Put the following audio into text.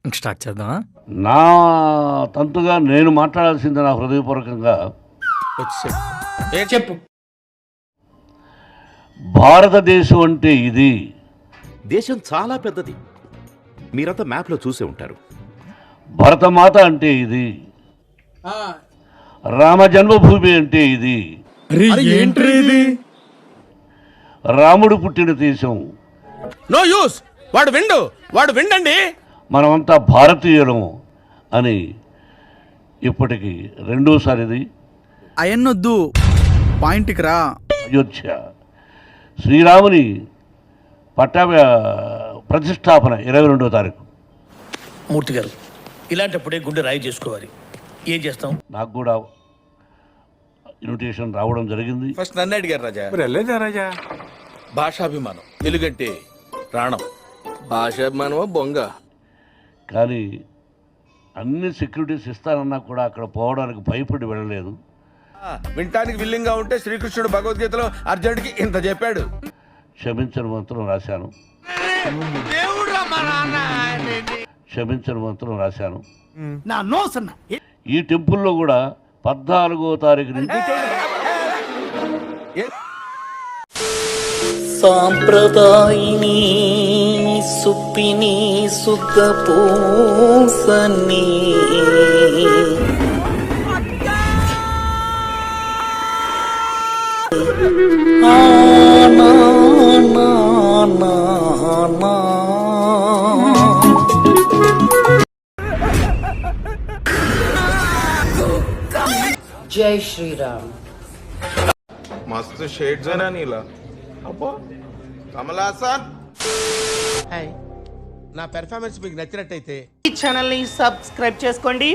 ఇంక స్టార్ట్ చేద్దామా? నా తంతుగా నేను మాట్లాడాల్సింది నా హృదయపూర్వకంగా చెప్పు. భారతదేశం అంటే ఇది. దేశం చాలా పెద్దది, మీరంతా మ్యాప్లో చూసే ఉంటారు. భరతమాత అంటే ఇది. రామ జన్మభూమి అంటే ఇది. రాముడు పుట్టిన దేశం. No use. వాడు విండండి. మనమంతా భారతీయులము అని ఇప్పటికి రెండోసారిది. అయన్నొద్దు, పాయింట్కి రా. అయోధ్య శ్రీరాముని ప్రతిష్టాపన 22వ తారీఖు. మూర్తి గారు, ఇలాంటప్పుడే గుండె రాయి చేసుకోవాలి. ఏం చేస్తాం? నాకు కూడా ఇన్విటేషన్ రావడం జరిగింది. ఫస్ట్ నన్ను అడిగారు రాజా. భాషాభిమానం, తెలుగంటే ప్రాణం. భాషాభిమానమో బొంగ. కానీ అన్ని సెక్యూరిటీస్ ఇస్తానన్నా కూడా అక్కడ పోవడానికి భయపడి వెళ్ళలేదు. వింటానికి విల్లింగ్ గా ఉంటే శ్రీకృష్ణుడు భగవద్గీతలో అర్జునుడికి ఇంత చెప్పాడు. క్షమించని మంత్రం రాశాను. ఈ టెంపుల్లో కూడా 14వ తారీఖు నుంచి సాంప్రదాయిని సుప్పిని సుఖ పూసని జై శ్రీరామ్. మస్తు షేడ్స్ అయినా నీలా. అబ్బో కమల్ హాసన్. నా పెర్ఫార్మెన్స్ మీకు నచ్చినట్టయితే ఈ ఛానల్ ని సబ్స్క్రైబ్ చేసుకోండి.